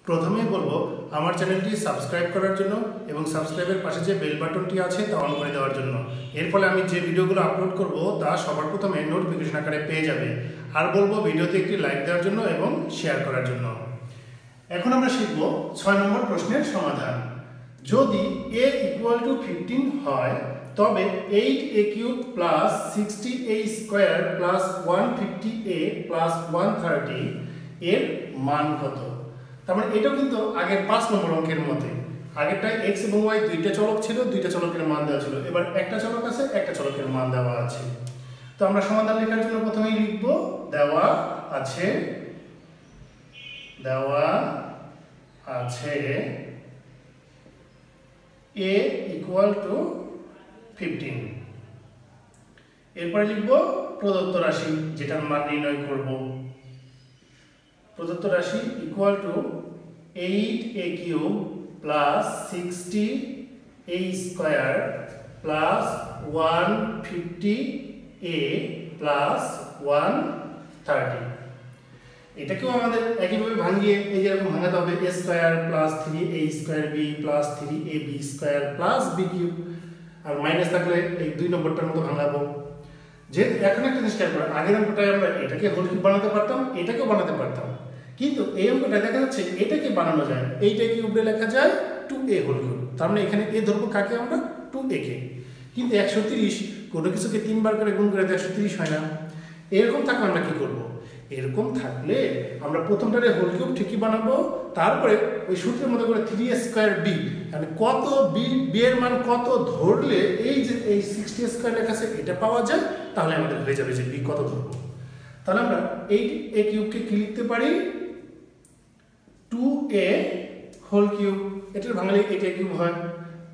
প্রথমেই বলবো আমার চ্যানেলটি সাবস্ক্রাইব করার জন্য এবং সাবস্ক্রাইবের পাশে যে বেল বাটনটি আছে তা অন করে দেওয়ার জন্য। এর ফলে আমি যে ভিডিওগুলো আপলোড করব তা সবার প্রথমে নোটিফিকেশন আকারে পেয়ে যাবে। আর বলবো ভিডিওতে একটি লাইক দেওয়ার জন্য এবং শেয়ার করার জন্য। এখন আমরা শিখব 6 নম্বর প্রশ্নের সমাধান। যদি a = 15 হয় তবে 8a³ + 60a² + 150a + 130 এর মান কত? তার মানে এটাও কিন্তু আগের 5 নম্বর অঙ্কের মতোই। আগেরটায় x এবং y দুইটা চলক ছিল, দুইটা চলকের মান দেওয়া ছিল। এবার একটা চলক আছে, একটা চলকের মান দেওয়া আছে। তো আমরা সমাধান লেখার জন্য প্রথমেই লিখব দেওয়া আছে a = 15। এরপরে লিখব প্রদত্ত রাশি যেটার মান নির্ণয় করব। প্রদত্ত রাশি = 8a³ + 60a² + 150a + 130। এটাকেও আমাদের একইভাবে ভাঙিয়ে এই যেরকম ভাঙাতে হবে a² + 3a² b + 3ab² + b³ আর মাইনাস থাকলে এই 2 নম্বরটার মতো ভাঙাবো। যে এখন একটা জিনিস খেয়াল করো, আগের অঙ্কটায় আমরা এটাকে হোল কিউব বানাতে পারতাম, এটাকেও বানাতে পারতাম, কিন্তু এই অঙ্কটা দেখা যাচ্ছে এটাকে বানানো যায়। এইটাকে কিউবে লেখা যায় 2a হোল কিউব। তার মানে এখানে a ধরবো কাকে আমরা? 2a কে। কিন্তু 130 কোনো কিছুকে 3 বার করে গুণ করে 130 হয় না। এরকম থাকলে আমরা কি করব? এরকম থাকলে আমরা প্রথমটারে হোল কিউব ঠিকই বানাবো, তারপরে ওই সূত্রের মতো করে 3a² b মানে কত b এর মান কত ধরলে এই যে এই 60a² লেখা আছে এটা পাওয়া যায়, তাহলে আমাদের হয়ে যাবে যে b কত ধরবো। তাহলে আমরা 8a³ কে কি লিখতে পারি? 2a whole cube. এটার ভাঙালে 8a³ হয়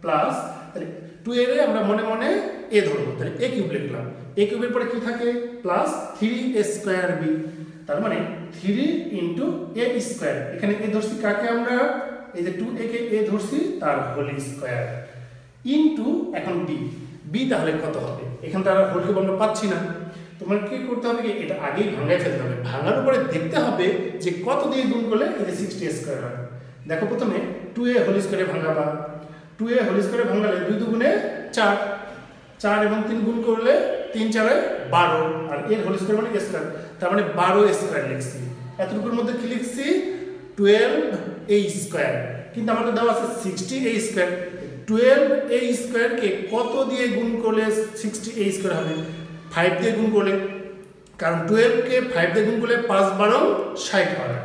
প্লাস, তাহলে 2a এর আমরা মনে মনে a ধরবো, তাহলে a³ লিখলাম। a³ এর পরে কি থাকে? Plus 3a² b। তার মানে 3 × a²। এখানে a ধরছি কাকে আমরা? এই যে 2a কে a ধরছি তার হোল স্কয়ার ইনটু এখন b তাহলে কত হবে? এখানে তো আর হোল কিউব আমরা পাচ্ছি না। তোমার কি করতে হবে? কি এটা আগেই ভাঙায় ফেলতে হবে। ভাঙার উপরে দেখতে হবে যে কত দিয়ে গুণ করলে এই যে 60a² হয়। দেখো প্রথমে 2a হোল স্কয়ারে ভাঙাবা। 2a হোল স্কয়ারে ভাঙালে 2 দুগুণে 4, 4 এবং 3 গুণ করলে 3 × 4 = 12 আর এর হোল স্কয়ার মানে স্কয়ার, তার মানে 12a² লিখছি। এতটুকুর মধ্যে কি লিখছি? 12a²। কিন্তু আমাদের দেওয়া আছে 60a²। 12a² কে কত দিয়ে গুণ করলে 60a² হবে? 5 দিয়ে গুণ করলে, কারণ 12 কে 5 দিয়ে গুণ করলে 5 × 12 = 60 হয়।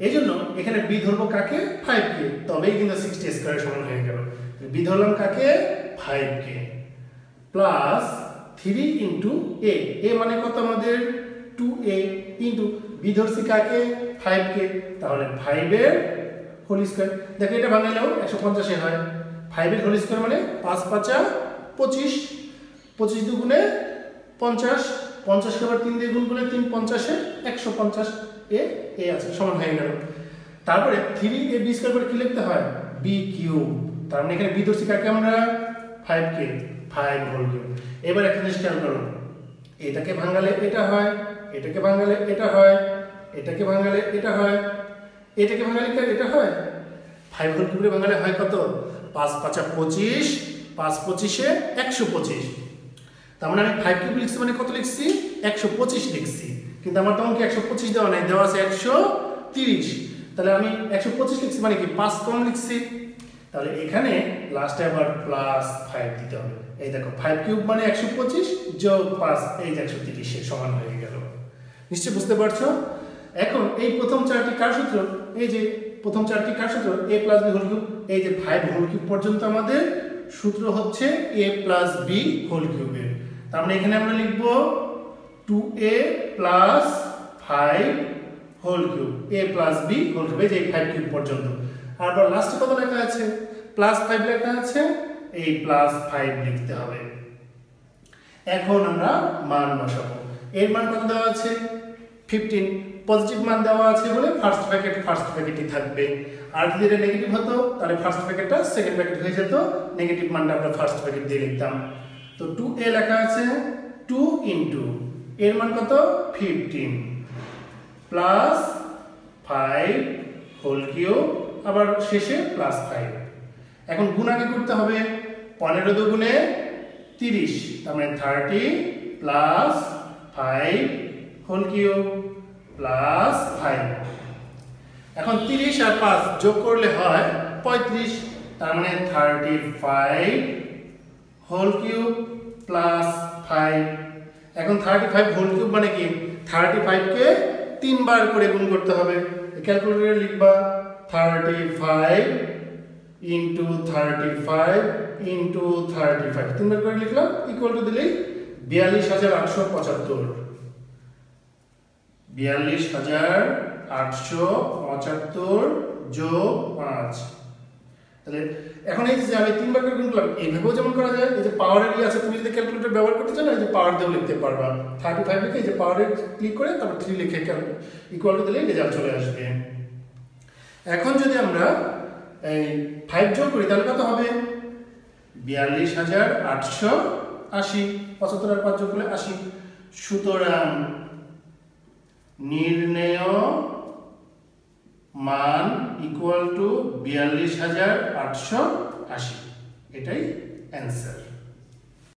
এইজন্য এখানে b ধরবো কাকে? 5 কে, তবেই কিন্তু 60a² এর সমান হয়ে গেল। b ধরলাম কাকে? 5 কে প্লাস 3 × a মানে কত আমাদের? 2a ইনটু b ধরছি কাকে? 5 কে, তাহলে 5 এর হোল স্কয়ার। দেখো এটা ভাঙালেও 150 এ হয়। 5 এর হোল স্কয়ার মানে 5 × 5 = 25, 25 দুগুণে 50, 50 কে আবার 3 দিয়ে গুণ করলে 3 × 50 = 150 এ আছে সমান হয়ে গেল। তারপরে 3ab² করে কি লিখতে হয়? b³ তার মানে এখানে b ধরছি কাকে আমরা? 5 কে, 5 হোল কিউব। এবার একটা জিনিস খেয়াল করো, এটাকে ভাঙালে এটা হয়, এটাকে ভাঙালে এটা হয়, এটাকে ভাঙালে এটা হয়, এটাকে ভাঙালে এটা হয়। 5 হোল কিউবে ভাঙালে হয় কত? 5 × 5 = 25, 5 × 25 = 125। তার মানে আমি 5³ লিখছি মানে কত লিখছি? 125 লিখছি। কিন্তু আমার তখন কি 125 দেওয়া নাই, দেওয়া আছে 130। তাহলে আমি 125 লিখছি মানে কি 5 কম লিখছি। তাহলে এখানে লাস্টে আবার +5 দিতে হবে। এই দেখো 5³ মানে 125 যোগ 5 এই যে 130 এর সমান হয়ে গেল। নিশ্চয়ই বুঝতে পারছো? এখন এই প্রথম চারটি কার সূত্র? এই যে প্রথম চারটি কার সূত্র? a + b whole cube. এই যে 5 হোল কিউব পর্যন্ত আমাদের সূত্র হচ্ছে a + b হোল কিউবের। তার মানে এখানে আমরা লিখব 2a + 5 whole cube, a + b whole cube, এই যে 5³ পর্যন্ত। আর আবার লাস্টে কত লেখা আছে? +5 লেখা আছে, এই +5 লিখতে হবে। এখন আমরা মান বসাবো। এর মান কত দেওয়া আছে? 15। পজিটিভ মান দেওয়া আছে বলে ফার্স্ট ব্র্যাকেটই থাকবে। আর যদি এটা নেগেটিভ হতো তাহলে ফার্স্ট ব্র্যাকেটটা সেকেন্ড ব্র্যাকেট হয়ে যেত, নেগেটিভ মানটা আমরা ফার্স্ট ব্র্যাকেট দিয়ে লিখতাম। তো 2a লেখা আছে, 2 * এর মান কত? 15 + 5 হোল কিউব আবার শেষে +5। এখন গুণ আগে করতে হবে 15 দুগুণে 30, তার মানে 30 প্লাস 5 হোল কিউব প্লাস 5। এখন 30 আর 5 যোগ করলে হয় 35, তার মানে 35 হোল কিউব প্লাস 5। এখন 35 হোল কিউব মানে কি 35 কে 3 বার করে গুণ করতে হবে। ক্যালকুলেটরে লিখবা 35 ইনটু 35 ইনটু 35, 3 বার করে লিখলাম, ইকুয়াল টু দিলেই 42875। 42875 যোগ 5। তাহলে এখন এই যে আমি 3 বার করে গুণ করলাম, এইভাবেও যেমন করা যায়, এই যে পাওয়ারের আছে, তুমি যদি ক্যালকুলেটর ব্যবহার করতে চাও না, এই যে পাওয়ার দিয়েও লিখতে পারবা। 35 লিখে এই যে পাওয়ারে ক্লিক করে তারপর 3 লিখে ইকুয়াল টু দিলেই রেজাল্ট চলে আসবে। এখন যদি আমরা এই 5 যোগ করি তাহলে কত হবে? 42880। 75 আর 5 যোগ করলে 80। সুতরাং নির্ণেয় মান ইকুয়াল টু 42880, এটাই অ্যান্সার।